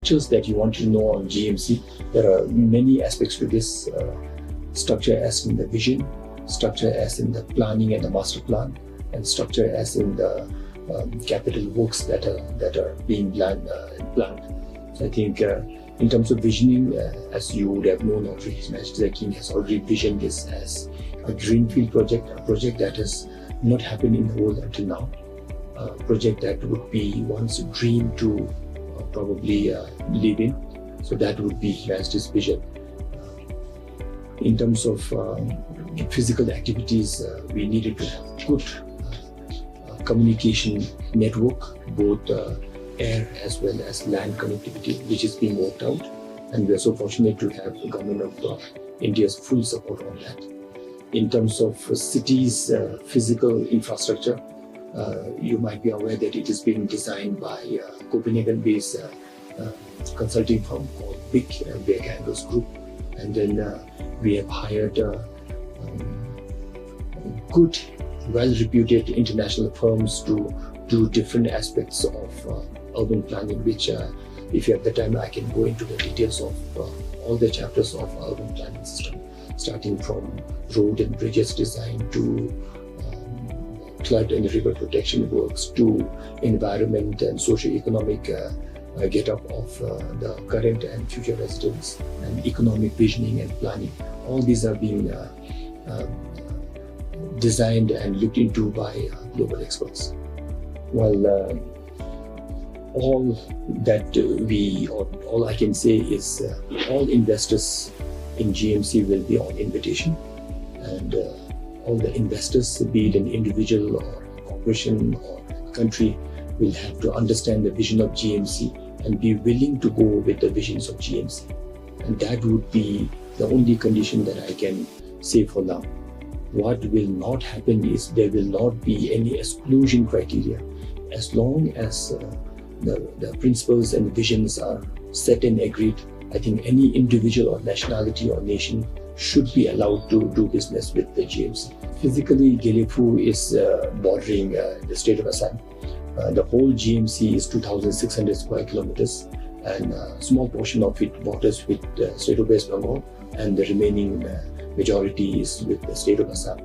structures that you want to know on GMC, there are many aspects to this structure, as in the vision, structure as in the planning and the master plan, and structure as in the capital works that are being planned. So I think in terms of visioning, as you would have known already, His Majesty the King has already visioned this as a greenfield project, a project that has not happened in the world until now, a project that would be one's dream to probably live in. So that would be His Majesty's vision. In terms of physical activities, we needed to have good communication network, both air as well as land connectivity, which is being worked out. And we are so fortunate to have the Government of India's full support on that. In terms of cities' physical infrastructure, you might be aware that it is being designed by Copenhagen-based consulting firm called Big Angles Group. And then we have hired good, well-reputed international firms to do different aspects of urban planning, which if you have the time, I can go into the details of all the chapters of urban planning system, starting from road and bridges design to flood and river protection works to environment and socio-economic get-up of the current and future residents, and economic visioning and planning. All these are being designed and looked into by global experts. Well, all I can say is all investors in GMC will be on invitation, and all the investors, be it an individual or a corporation or a country, will have to understand the vision of GMC and be willing to go with the visions of GMC. And that would be the only condition that I can say for now. What will not happen is there will not be any exclusion criteria. As long as the principles and visions are set and agreed, I think any individual or nationality or nation should be allowed to do business with the GMC. Physically, Gelephu is bordering the state of Assam. The whole GMC is 2,600 square kilometers, and a small portion of it borders with the state of West Bengal, and the remaining majority is with the state of Assam.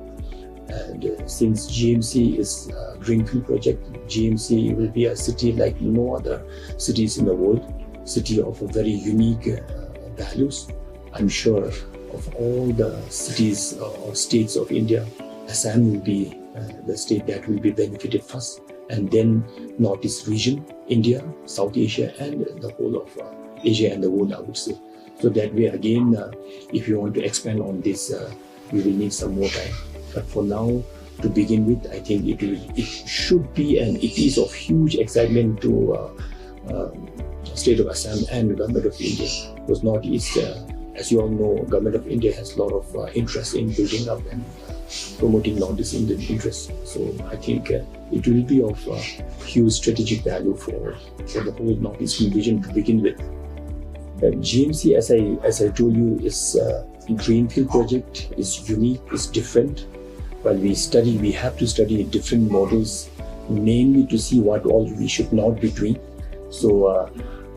And since GMC is a greenfield project, GMC will be a city like no other cities in the world, city of a very unique values. I'm sure of all the cities or states of India, Assam will be the state that will be benefited first, and then Northeast region, India, South Asia, and the whole of Asia and the world, I would say. So that way, again, if you want to expand on this, we will need some more time. But for now, to begin with, I think it should be, and it is of huge excitement to state of Assam and Government of India. Because Northeast, as you all know, Government of India has a lot of interest in building up and promoting Northeast Indian interests. So I think it will be of huge strategic value for the whole Northeastern region to begin with. GMC, as I told you, is a greenfield project, is unique, is different. While we have to study different models, mainly to see what all we should not be doing. So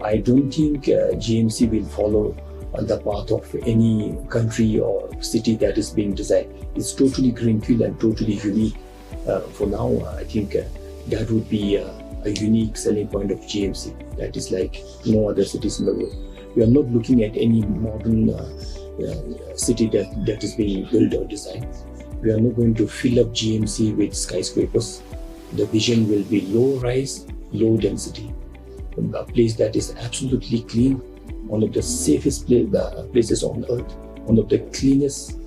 I don't think GMC will follow the path of any country or city that is being designed. It's totally greenfield and totally unique. For now, I think that would be a unique selling point of GMC. That is like no other cities in the world. We are not looking at any modern city that is being built or designed. We are not going to fill up GMC with skyscrapers. The vision will be low rise, low density. A place that is absolutely clean, one of the safest places on earth, one of the cleanest.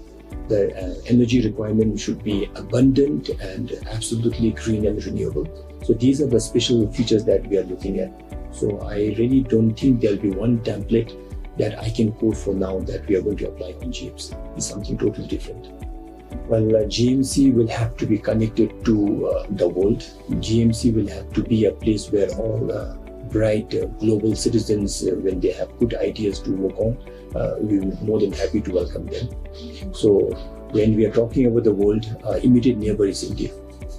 The energy requirement should be abundant and absolutely green and renewable. So these are the special features that we are looking at. So I really don't think there'll be one template that I can quote for now that we are going to apply on GMC. It's something totally different. Well, GMC will have to be connected to the world. GMC will have to be a place where all bright global citizens, when they have good ideas to work on, we will be more than happy to welcome them. So when we are talking about the world, immediate neighbor is India.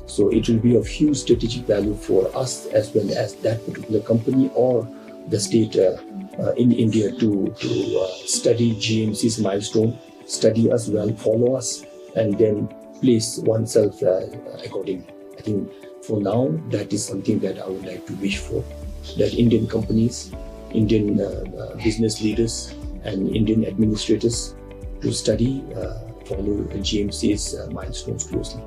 So it will be of huge strategic value for us as well as that particular company or the state in India to study GMC's milestone, study us well, follow us, and then place oneself accordingly. I think for now, that is something that I would like to wish for, that Indian companies, Indian business leaders, and Indian administrators to study, follow GMC's milestones closely.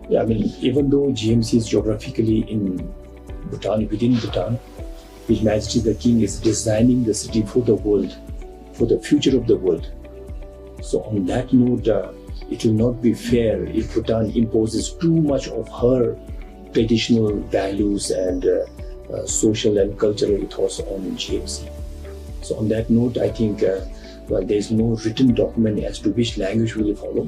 Yeah, I mean, even though GMC is geographically in Bhutan, within Bhutan, His Majesty the King is designing the city for the world, for the future of the world. So on that note, it will not be fair if Bhutan imposes too much of her traditional values and social and cultural ethos on GMC. So on that note, I think well, there is no written document as to which language we will follow.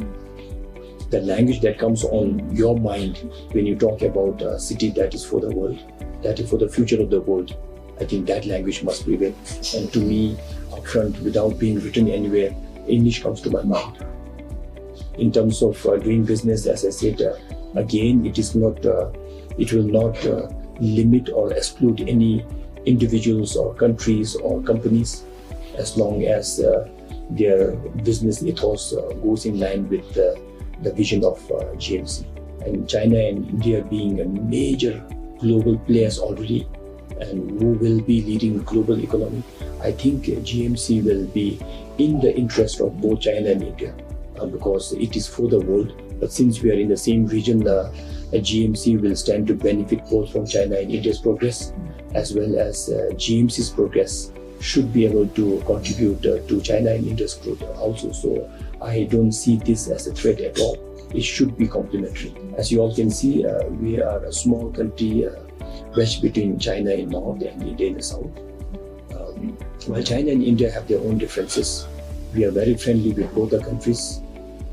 The language that comes on your mind when you talk about a city that is for the world, that is for the future of the world, I think that language must prevail. And to me, upfront, without being written anywhere, English comes to my mind. In terms of doing business, as I said, again, it will not limit or exclude any individuals or countries or companies, as long as their business ethos goes in line with the vision of GMC. And China and India being a major global players already, and who will be leading the global economy, I think GMC will be in the interest of both China and India, because it is for the world. But since we are in the same region, GMC will stand to benefit both from China and India's progress, as well as GMC's progress should be able to contribute to China and India's growth also. So I don't see this as a threat at all. It should be complementary. As you all can see, we are a small country wedged between China in north and India in the south. While China and India have their own differences, we are very friendly with both the countries.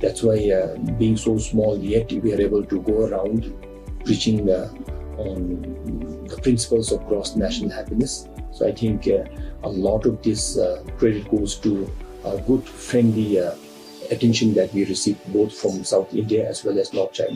That's why, being so small, yet we are able to go around preaching on the principles of gross national happiness. So I think a lot of this credit goes to a good, friendly attention that we receive both from South India as well as North China.